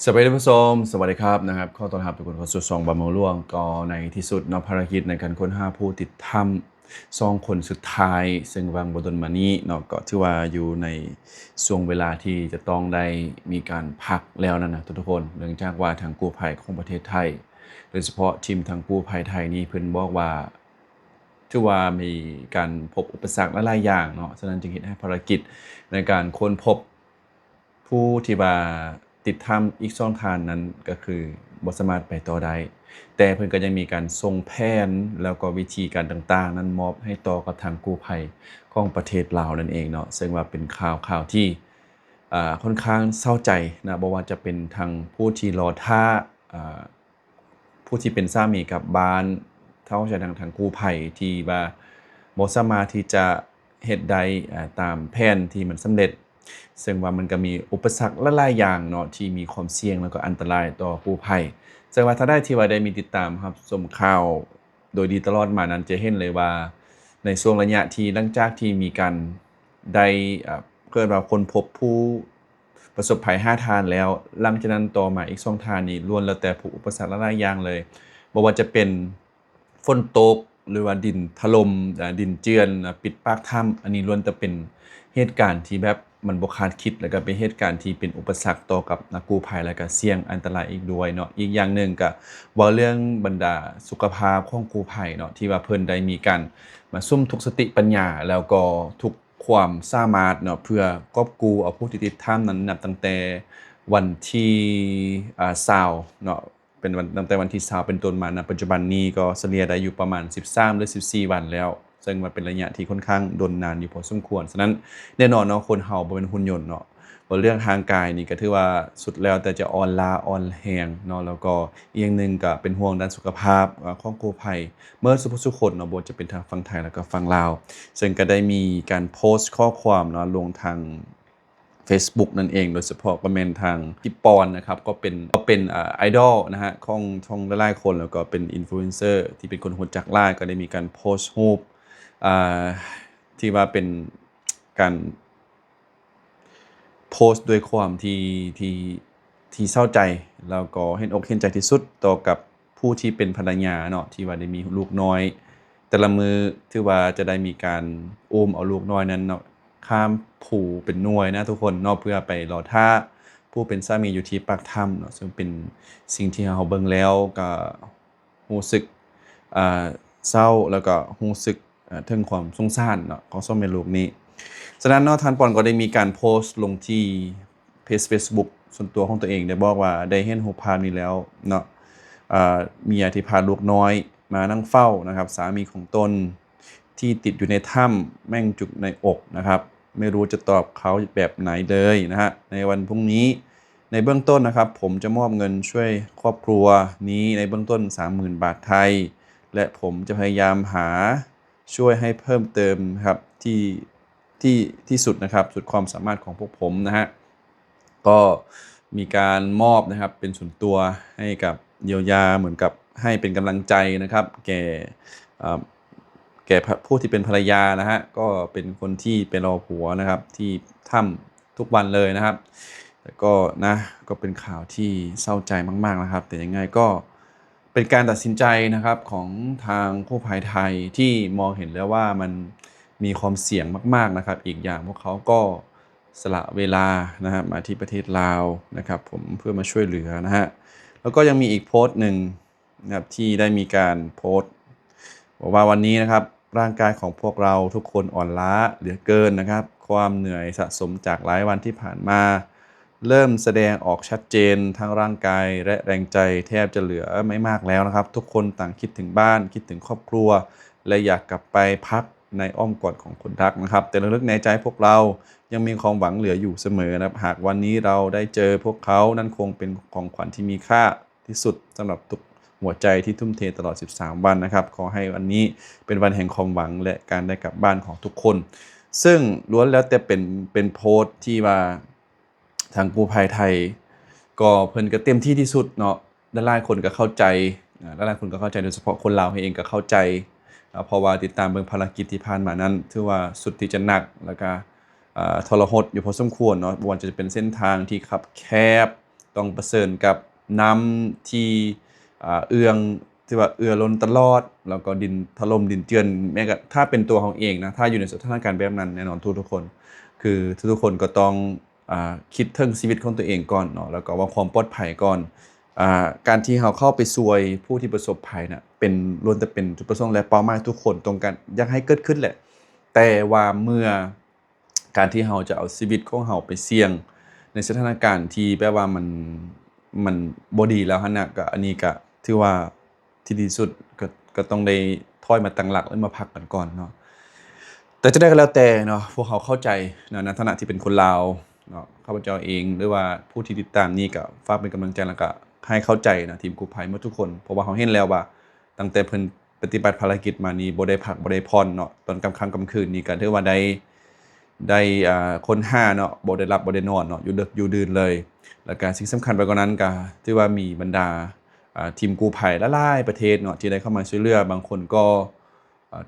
สวัสดีผู้ชมสวัสดีครับขอต้อนรับทุกคนเข้าสู่ช่องบะเมาล่วงก็ในที่สุดเนาะภารกิจในการค้นหาผู้ติดถ้ำ2คนสุดท้ายซึ่งวางบนมานี้เนาะก็ถือว่าอยู่ในช่วงเวลาที่จะต้องได้มีการพักแล้วนั่นนะทุกคนเนื่องจากว่าทางกู้ภัยของประเทศไทยโดยเฉพาะทีมทางกู้ภัยไทยนี่เพิ่นบอกว่าถือว่ามีการพบอุปสรรคหลายๆอย่างเนาะฉะนั้นจึงเฮ็ดให้ภารกิจในการค้นพบ ผู้ที่ว่าติดถ้ำอีกช่องทางนั้นก็คือบ่สามารถไปต่อได้แต่เพิ่นก็ยังมีการส่งแผนแล้วก็วิธีการต่างๆนั้นมอบให้ต่อกับทางกู้ภัยของประเทศลาวนั่นเองเนาะซึ่งว่าเป็นข่าวที่ค่อนข้างเศร้าใจนะบ่ว่าจะเป็นทางผู้ที่รอท่าอ่าผู้ที่เป็นสามีกลับบ้านเท่าจะทางกู้ภัยที่ว่าบ่สามารถที่จะเฮ็ดได้ตามแผนที่มันสำเร็จ ซึ่งว่ามันก็มีอุปสรรคหลายๆอย่างเนาะที่มีความเสี่ยงแล้วก็อันตรายต่อกู้ภัยซึ่งว่าถ้าได้ที่ว่าได้มีติดตามรับชมข่าวโดยดีตลอดมานั้นจะเห็นเลยว่าในช่วงระยะที่หลังจากที่มีการได้เกิดว่าค้นพบผู้ประสบภัย5ทานแล้วหลังจากนั้นต่อมาอีก2ทานนี้ล้วนแล้วแต่พบอุปสรรคหลายๆอย่างเลยบ่ว่าจะเป็นฝนตกหรือว่าดินถล่มดินเจือนปิดปากถ้ำอันนี้ล้วนแต่เป็นเหตุการณ์ที่แบบมันบ่คาดคิดแล้วก็เป็นเหตุการณ์ที่เป็นอุปสรรคต่อกับนักกู้ภัยแล้วก็เสี่ยงอันตรายอีกด้วยเนาะอีกอย่างหนึ่งก็เว้าเรื่องบรรดาสุขภาพของกู้ภัยเนาะที่ว่าเพิ่นได้มีการมาซุ่มทุกสติปัญญาแล้วก็ทุกความสามารถเนาะเพื่อกอบกู้เอาผู้ที่ติดถ้ำนั้นนับตั้งแต่วันที่20เนาะเป็นวันตั้งแต่วันที่20เป็นต้นมาณปัจจุบันนี้ก็เฉลี่ยได้อยู่ประมาณ13หรือ14วันแล้วซึ่งมันเป็นระยะที่ค่อนข้างดนนานอยู่พอสมควรฉะนั้นแน่นอนเนาะคนเฮาบ่เป็นหุ่นยนต์เนาะบ่เรื่องทางกายนี่ก็ถือว่าสุดแล้วแต่จะอ่อนล้าอ่อนแรงเนาะแล้วก็อีกอย่างหนึ่งก็เป็นห่วงด้านสุขภาพของกู้ภัยเมื่อสุภสุคนเนาะบ่ว่าจะเป็นทางฝั่งไทยแล้วก็ฝั่งลาวซึ่งก็ได้มีการโพสต์ข้อความเนาะลงทางเฟซบุ๊กนั่นเองโดยเฉพาะก็แม่นทางพี่ปอนนะครับก็เป็นไอดอลนะครับของหลายๆคนแล้วก็เป็นอินฟลูเอนเซอร์ที่เป็นคนรู้จักหลายก็ได้มีการโพสต์รูปอ่าที่ว่าเป็นการ โพสต์ด้วยความที่ที่เศร้าใจแล้วก็เห็นอกเห็นใจที่สุดต่อกับผู้ที่เป็นภรรยาเนาะที่ว่าได้มีลูกน้อยแต่ละมื้อที่ว่าจะได้มีการอุ้มเอาลูกน้อยนั้นเนาะข้ามผูเป็นหน่วยนะทุกคนเนาะเพื่อไปรอท่าผู้เป็นสามีอยู่ที่ปากถ้ำเนาะซึ่งเป็นสิ่งที่เราเบิ่งแล้วก็รู้สึกอ่าเศร้าแล้วก็รู้สึกถึงความสงสารเนาะของสองแม่ลูกนี้ ฉะนั้นเนาะทานปอนก็ได้มีการโพสต์ลงที่เพจ Facebook ส่วนตัวของตัวเองได้บอกว่าได้เห็นรูปภาพนี้แล้วเนาะเมียที่พาลูกน้อยมานั่งเฝ้านะครับสามีของตนที่ติดอยู่ในถ้ำแม่งจุกในอกนะครับไม่รู้จะตอบเขาแบบไหนเลยนะฮะในวันพรุ่งนี้ในเบื้องต้นนะครับผมจะมอบเงินช่วยครอบครัวนี้ในเบื้องต้น 30,000 บาทไทยและผมจะพยายามหาช่วยให้เพิ่มเติมครับที่สุดนะครับสุดความสามารถของพวกผมนะฮะก็มีการมอบนะครับเป็นส่วนตัวให้กับเยียวยาเหมือนกับให้เป็นกำลังใจนะครับอ่าแก่ผู้ที่เป็นภรรยานะฮะก็เป็นคนที่ไปรอผัวนะครับที่ถ้ำทุกวันเลยนะครับแต่ก็นะก็เป็นข่าวที่เศร้าใจมากๆนะครับแต่ยังไงก็เป็นการตัดสินใจนะครับของทางกู้ภัยไทยที่มองเห็นแล้วว่ามัน มีความเสี่ยงมากๆนะครับอีกอย่างพวกเขาก็สละเวลานะครับมาที่ประเทศลาวนะครับผมเพื่อมาช่วยเหลือนะฮะแล้วก็ยังมีอีกโพสต์หนึ่งนะครับที่ได้มีการโพสต์บอกว่าวันนี้นะครับร่างกายของพวกเราทุกคนอ่อนล้าเหลือเกินนะครับความเหนื่อยสะสมจากหลายวันที่ผ่านมาเริ่มแสดงออกชัดเจนทั้งร่างกายและแรงใจแทบจะเหลือไม่มากแล้วนะครับทุกคนต่างคิดถึงบ้านคิดถึงครอบครัวและอยากกลับไปพัก ในอ้อมกอดของคนรักนะครับแต่ลึกๆในใจพวกเรายังมีความหวังเหลืออยู่เสมอนะครับหากวันนี้เราได้เจอพวกเขานั่นคงเป็นของขวัญที่มีค่าที่สุดสำหรับทุกหัวใจที่ทุ่มเทตลอด13วันนะครับขอให้วันนี้เป็นวันแห่งความหวังและการได้กลับบ้านของทุกคนซึ่งล้วนแล้วแต่เป็นโพสต์ที่ว่าทางกู้ภัยไทยก็เพิ่นก็เต็มที่ที่สุดเนาะหลายๆคนก็เข้าใจหลายๆคนก็เข้าใจโดยเฉพาะคนลาวเองก็เข้าใจ เพราะว่าติดตามเบิ่งภารกิจที่ผ่านมานั้นถือว่าสุดที่จะหนักแล้วก็ทรหดอยู่พอสมควรเนาะบ่ว่าจะเป็นเส้นทางที่คับแคบ ต้องเผชิญกับน้ำที่เอืองที่ว่าเอือล้นตลอดแล้วก็ดินถล่มดินเจือนแม้กระถ้าเป็นตัวของเองนะถ้าอยู่ในสถานการณ์แบบนั้นแน่นอนทุกคนคือทุกคนก็ต้องคิดถึงชีวิตของตัวเองก่อนเนาะแล้วก็ว่าความปลอดภัยก่อนการที่เราเข้าไปช่วยผู้ที่ประสบภัยน่ะเป็นล้วนแต่เป็นจุดประสงค์และเป้าหมายทุกคนตรงกันอยากให้เกิดขึ้นแหละแต่ว่าเมื่อการที่เราจะเอาชีวิตของเราไปเสี่ยงในสถานการณ์ที่แปลว่ามันบ่ดีแล้วหั่นน่ะก็อันนี้ก็ถือว่าที่ดีสุดก็ต้องได้ถอยมาตั้งหลักแล้วมาพักกันก่อนเนาะแต่จะได้ก็แล้วแต่เนาะพวกเขาเข้าใจนะในฐานะที่เป็นคนลาวเนาะข้าพเจ้าเองหรือว่าผู้ที่ติดตามนี่ก็ฝากเป็นกำลังใจแล้วก็ให้เข้าใจนะทีมกู้ภัยหมดทุกคนเพราะว่าเขาเห็นแล้วว่าตั้งแต่เพิ่นปฏิบัติภารกิจมานี่บ่ได้พักบ่ได้ผ่อนเนาะตอนกลางค่ำกลางคืนนี่ก็ถือว่าได้ค้นหาเนาะบ่ได้หลับบ่ได้นอนเนาะอยู่ดึกอยู่ดื่นเลยแล้วก็สิ่งสำคัญไปกว่านั้นก็ถือว่ามีบรรดาทีมกู้ภัยหลายๆประเทศเนาะที่ได้เข้ามาช่วยเหลือบางคนก็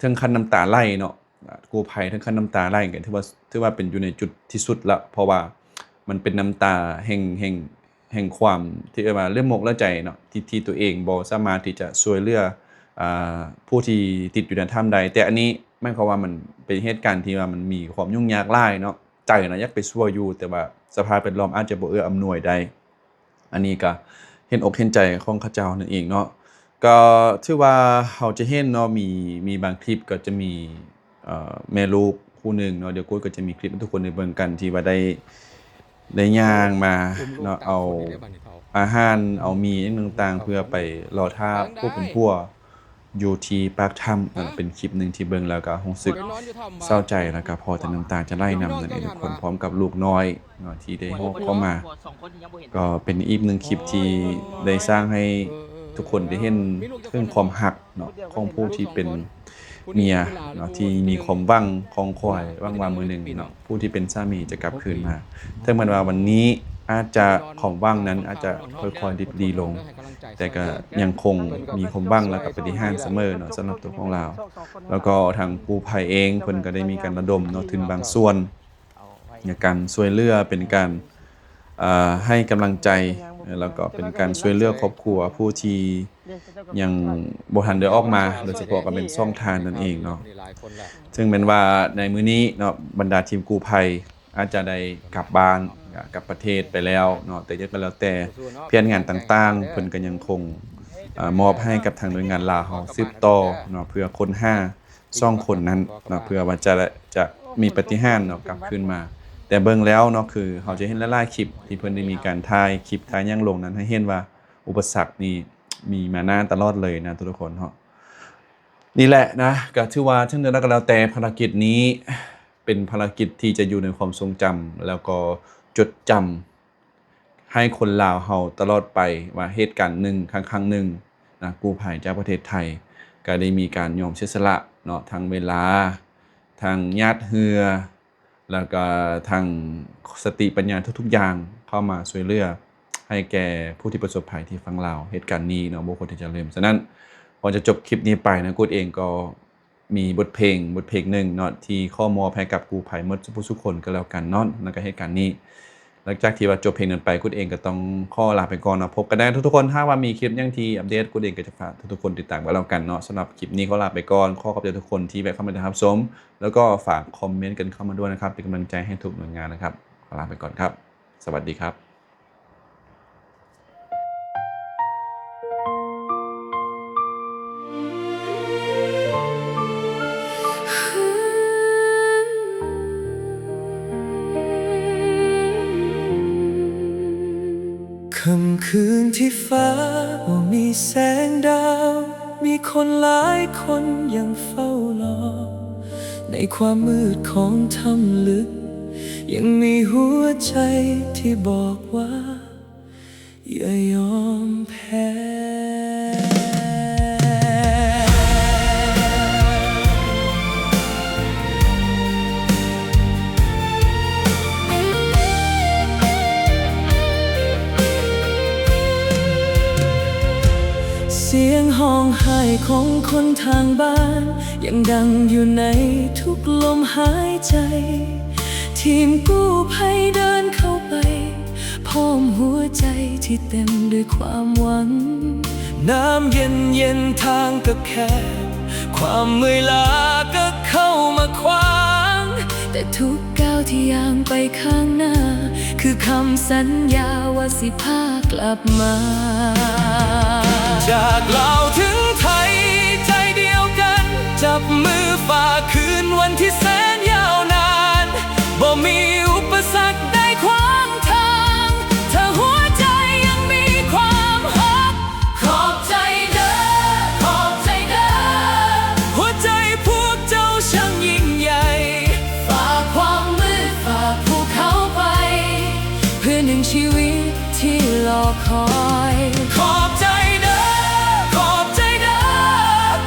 ถึงขั้นน้ำตาไหลเนาะกู้ภัยถึงขั้นน้ำตาไหลกันถือว่าเป็นอยู่ในจุดที่สุดละเพราะว่ามันเป็นน้ำตาแห่งความที่ว่าเลื่อมอกเลื่อใจเนาะที่ตัวเองบ่สามารถที่จะช่วยเหลือผู้ที่ติดอยู่ในถ้ำใดแต่อันนี้หมายความว่ามันเป็นเหตุการณ์ที่ว่ามันมีความยุ่งยากหลายเนาะใจน่ะอยากไปช่วยอยู่แต่ว่าสภาพแวดล้อมอาจจะบ่เอื้ออำนวยได้อันนี้ก็เห็นอกเห็นใจของเขาเจ้านั่นเองเนาะก็ถือว่าเราจะเห็นเนาะมีบางคลิปก็จะมีแม่ลูกคู่หนึ่งเนาะเดี๋ยวกูก็จะมีคลิปให้ทุกคนได้เบิ่งกันที่ว่าได้ย่างมาเนาะเอาอาหารเอามีอิหยังต่างๆเพื่อไปรอท่าผู้เป็นผัวอยู่ที่ปากถ้ำนั่นเป็นคลิปหนึ่งที่เบิ่งแล้วก็รู้สึกเศร้าใจแล้วก็พอแต่น้ำตาจะไหลนำนั่นเองทุกคนพร้อมกับลูกน้อยเนาะที่ได้เข้ามาก็เป็นอีกหนึ่งคลิปที่ได้สร้างให้ทุกคนได้เห็นถึงความรักเนาะของผู้ที่เป็นเมียเนาะที่มีความหวังของคอยหวังว่ามื้อหนึ่งเนาะผู้ที่เป็นสามีจะกลับคืนมาถึงแม้ว่าวันนี้อาจจะความหวังนั้นอาจจะค่อยๆดิบดีลงแต่ก็ยังคงมีความหวังและก็ปฏิหาริย์เสมอเนาะสำหรับตัวของเราแล้วก็ทางกู้ภัยเองเพิ่นก็ได้มีการระดมเนาะถึงบางส่วนในการช่วยเหลือเป็นการให้กำลังใจแล้วก็เป็นการช่วยเหลือครอบครัวผู้ที่ยังบ่ทันได้ออกมาโดยเฉพาะก็เป็นช่องทางนั่นเองเนาะซึ่งเป็นว่าในมื้อนี้เนาะบรรดาทีมกู้ภัยอาจจะได้กลับบ้านกลับประเทศไปแล้วเนาะแต่ยังก็แล้วแต่แผนงานต่างๆเพิ่นก็ยังคงมอบให้กับทางหน่วยงานลาวเฮาสืบต่อเนาะเพื่อค้นหา2คนนั้นเนาะเพื่อว่าจะมีปาฏิหาริย์เนาะกลับคืนมาแต่เบิ่งแล้วเนาะคือเราจะเห็นหลายๆคลิปที่เพิ่นได้มีการถ่ายคลิปถ่ายหยังลงนั้นให้เห็นว่าอุปสรรคนี่มีมานานตลอดเลยนะทุกคนเนาะนี่แหละนะก็ถือว่าถึงแล้วก็แล้วแต่ภารกิจนี้เป็นภารกิจที่จะอยู่ในความทรงจำแล้วก็จดจำให้คนลาวเฮาตลอดไปว่าเหตุการณ์หนึ่งครั้งหนึ่งนะกู้ภัยจากประเทศไทยก็ได้มีการยอมเสียสละเนาะทั้งเวลาทั้งญาติเฮือแล้วก็ทางสติปัญญาทุกๆอย่างเข้ามาช่วยเหลือให้แก่ผู้ที่ประสบภัยที่ฝั่งลาวเหตุการณ์นี้เนาะบ่ควรที่จะลืมฉะนั้นก่อนจะจบคลิปนี้ไปนะกูเองก็มีบทเพลงหนึ่งเนาะที่ข้อมอบให้กับกู้ภัยหมดทุกคนก็แล้วกันเนาะแล้วก็เหตุการณ์นี้หลังจากที่ว่าจบเพลงนั้นไปกูเองก็ต้องขอลาไปก่อนเนาะพบกันได้ทุกๆคนถ้าว่ามีคลิปยังที่อัปเดตกูเองก็จะฝากทุกๆคนติดตามไว้แล้วกันเนาะสำหรับคลิปนี้ขอลาไปก่อนขอขอบใจทุกคนที่แวะเข้ามารับชมแล้วก็ฝากคอมเมนต์กันเข้ามาด้วยนะครับเป็นกำลังใจให้ทุกหน่วยงานนะครับขอลาไปก่อนครับสวัสดีครับค่ำคืนที่ฟ้าว่ามีแสงดาวมีคนหลายคนยังเฝ้ารอในความมืดของถ้ำลึกยังมีหัวใจที่บอกว่าอย่ายอมแพ้เสียงห้องไห้ของคนทางบ้านยังดังอยู่ในทุกลมหายใจทีมกู้ภัยเดินเข้าไปพ ห้อมหัวใจที่เต็มด้วยความหวัง น้ำเย็นเย็นทางก็แคบความเมื่อยล้าก็เข้ามาขวางแต่ทุกก้าวที่ย่างไปข้างหน้า คือคำสัญญาว่าสิพากลับมา จากลาวถึงไทยใจเดียวกันจับมือฝ่าคืนวันที่แสนยาวนานบ่มีอุปสรรคใดขวางทางถ้าหัวใจยังมีความรักขอบใจเด้อขอบใจเด้อหัวใจพวกเจ้าช่างยิ่งใหญ่ฝ่าความมืดฝ่าภูเขาไปเพื่อหนึ่งชีวิตที่รอคอยขอบใจเด้อขอบใจเด้อ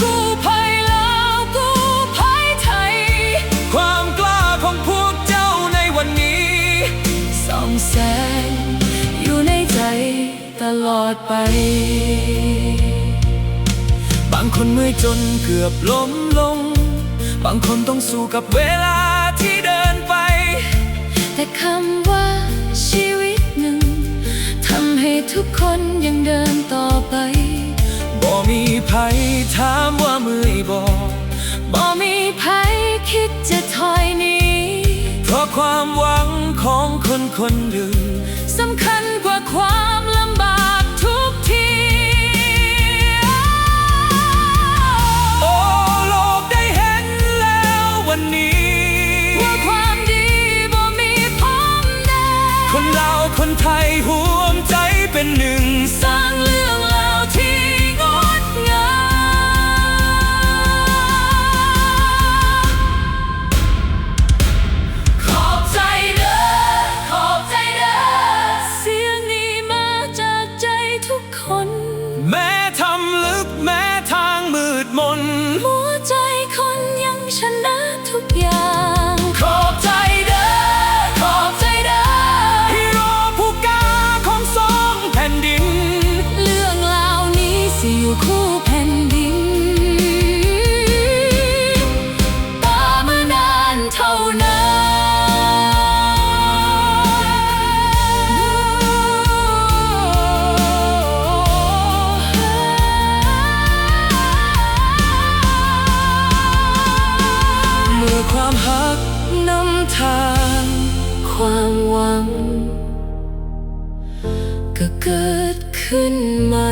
กู้ภัยลาวกู้ภัยไทยความกล้าของพวกเจ้าในวันนี้ส่องแสงอยู่ในใจตลอดไปบางคนเมื่อยจนเกือบล้มลงบางคนต้องสู้กับเวลาที่เดินไปแต่คำว่าชีวิตหนึ่งทำให้ทุกคนยังเดินต่อไปบ่มีภัยถามว่าเมื่อยบ่มีภัยคิดจะถอยหนีเพราะความหวังของคนคนหนึ่งสำคัญกว่าความลำบากทุกที โอ้โลกได้เห็นแล้ววันนี้ว่าความดีบ่มีพรมแดนคนลาวคนไทยห่วมใจเป็นหนึ่งสร้างเรื่องราวที่งดงามขอบใจเด้อขอบใจเด้อเสียงนี้มาจากใจทุกคนแม้ทำลึกแม้ทางมืดมนหัวใจคนยังชนะทุกอย่างขอบใจเด้อขอบใจเด้อฮีโร่ผู้กล้าของสองแผ่นดินเรื่องราวนี้สิอยู่คู่แผ่นดินตามานานเท่านานเมื่อความหักนำทางความหวังก็เกิดขึ้นใหม่